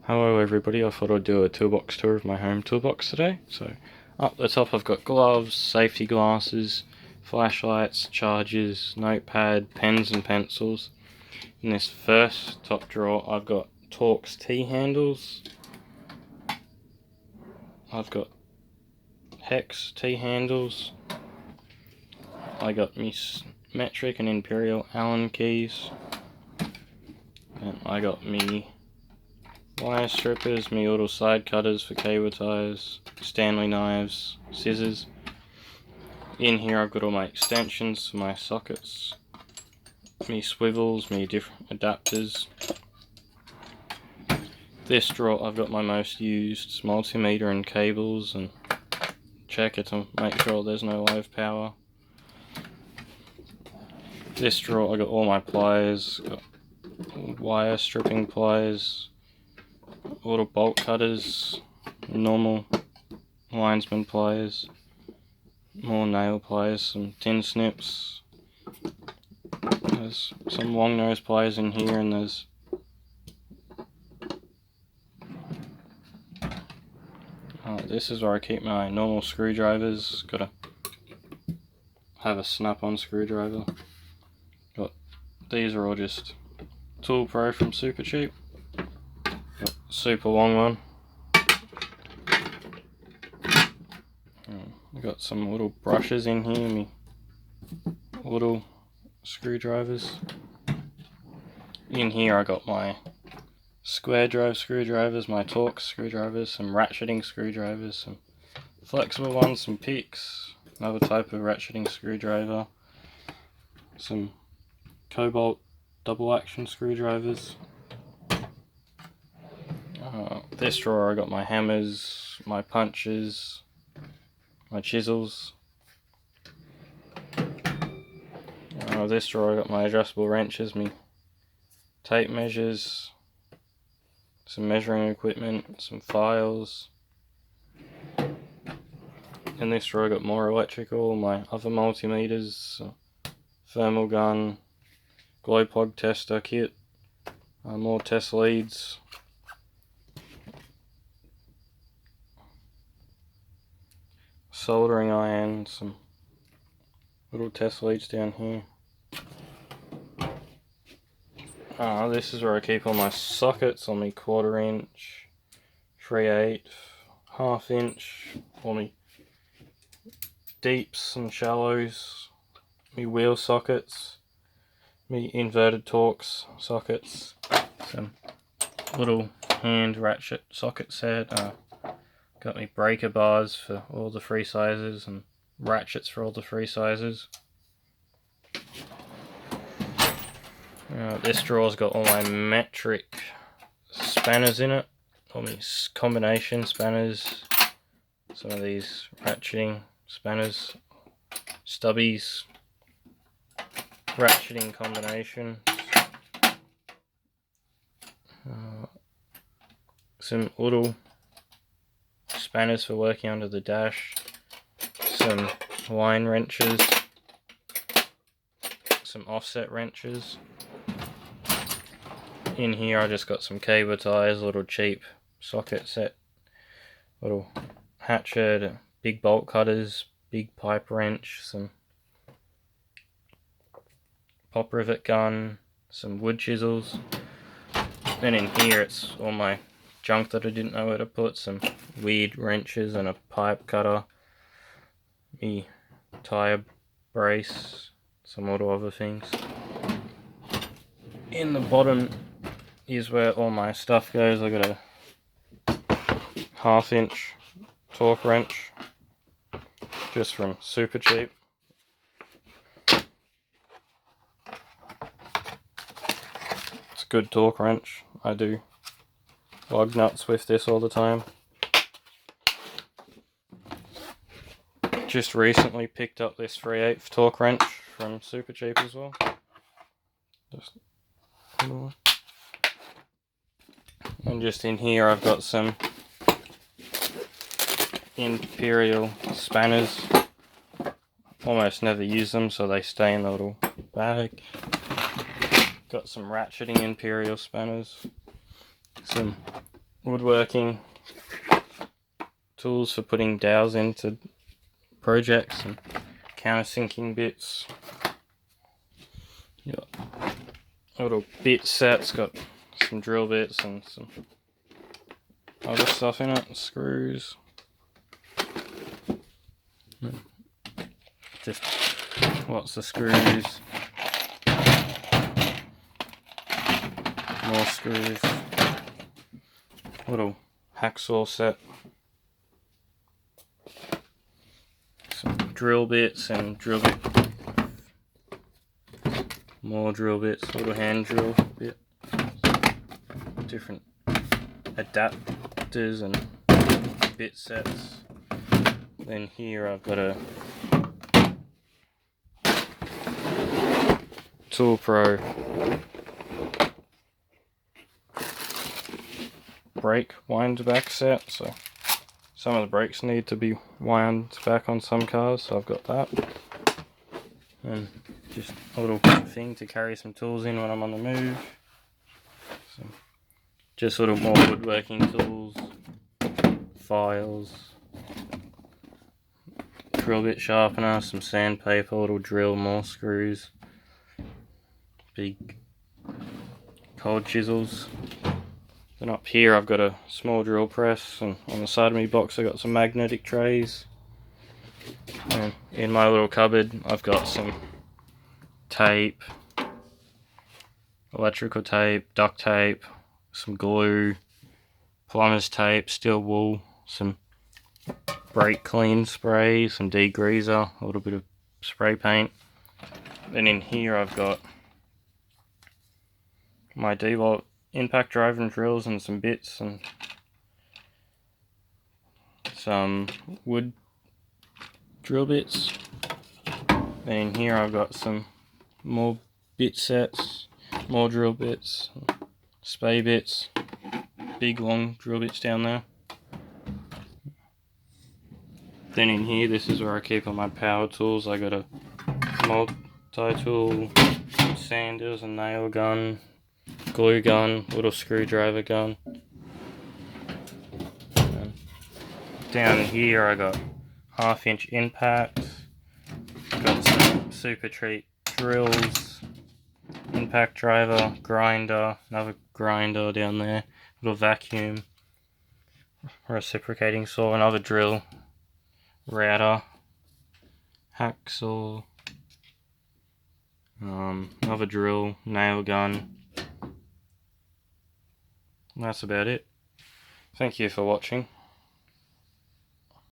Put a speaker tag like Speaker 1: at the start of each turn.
Speaker 1: Hello everybody, I thought I'd do a toolbox tour of my home toolbox today. So up the top I've got gloves, safety glasses, flashlights, chargers, notepad, pens and pencils. In this first top drawer I've got Torx T-handles. I've got hex T-handles. I got me metric and imperial Allen keys. And I got me wire strippers, me little side cutters for cable ties, Stanley knives, scissors. In here I've got all my extensions for my sockets, me swivels, me different adapters. This drawer I've got my most used multimeter and cables and checker to make sure there's no live power. This drawer I got all my pliers, got wire stripping pliers, little bolt cutters, normal linesman pliers, more nail pliers, some tin snips. There's some long nose pliers in here, and there's this is where I keep my normal screwdrivers. Gotta have a snap-on screwdriver. These are all just toolpro from Super Cheap. Super long one. I've got some little brushes in here, me little screwdrivers. In here I got my square drive screwdrivers, my Torx screwdrivers, some ratcheting screwdrivers, some flexible ones, some picks, another type of ratcheting screwdriver, some cobalt double action screwdrivers. This drawer I got my hammers, my punches, my chisels. This drawer I got my adjustable wrenches, me tape measures, some measuring equipment, some files. In this drawer I got more electrical, my other multimeters, thermal gun, glow plug tester kit, more test leads, soldering iron, some little test leads down here. This is where I keep all my sockets, on my 1/4 inch, 3/8, 1/2 inch, all my deeps and shallows, me wheel sockets, me inverted Torx sockets, some little hand ratchet socket set, got me breaker bars for all the free sizes and ratchets for all the free sizes. This drawer's got all my metric spanners in it, all these combination spanners, some of these ratcheting spanners, stubbies, ratcheting combinations, some little spanners for working under the dash, some line wrenches, some offset wrenches. In here I just got some cable ties, a little cheap socket set, little hatchet, big bolt cutters, big pipe wrench, some pop rivet gun, some wood chisels. Then in here it's all my junk that I didn't know where to put, some weird wrenches and a pipe cutter, me tire brace, some little other things. In the bottom is where all my stuff goes. I got a 1/2 inch torque wrench, just from Super Cheap. It's a good torque wrench. I do lug nuts with this all the time. Just recently picked up this 3/8 torque wrench from Super Cheap as well. And just in here I've got some imperial spanners. Almost never use them, so they stay in the little bag. Got some ratcheting imperial spanners, some woodworking tools for putting dowels into projects and countersinking bits. Yeah. Little bit sets, got some drill bits and some other stuff in it, screws. Just lots of screws. More screws. Little hacksaw set. Some drill bits and drill bit. More drill bits, little hand drill bit. Different adapters and bit sets. Then here I've got a toolpro brake wind back set, so some of the brakes need to be wound back on some cars, so I've got that. And just a little thing to carry some tools in when I'm on the move. So just little more woodworking tools, files, drill bit sharpener, some sandpaper, little drill, more screws, big cold chisels. Then up here I've got a small drill press, and on the side of my box I've got some magnetic trays. And in my little cupboard I've got some tape, electrical tape, duct tape, some glue, plumber's tape, steel wool, some brake clean spray, some degreaser, a little bit of spray paint. Then in here I've got my D-bolt impact driver and drills and some bits and some wood drill bits. Then in here I've got some more bit sets, more drill bits, spay bits, big long drill bits down there. Then in here, this is where I keep all my power tools. I got a multi-tool, sanders, a nail gun, glue gun, little screwdriver gun. And down here I got 1/2 inch impact, got some super treat drills, impact driver, grinder, another grinder down there, little vacuum, reciprocating saw, another drill, router, hacksaw, another drill, nail gun. And that's about it. Thank you for watching.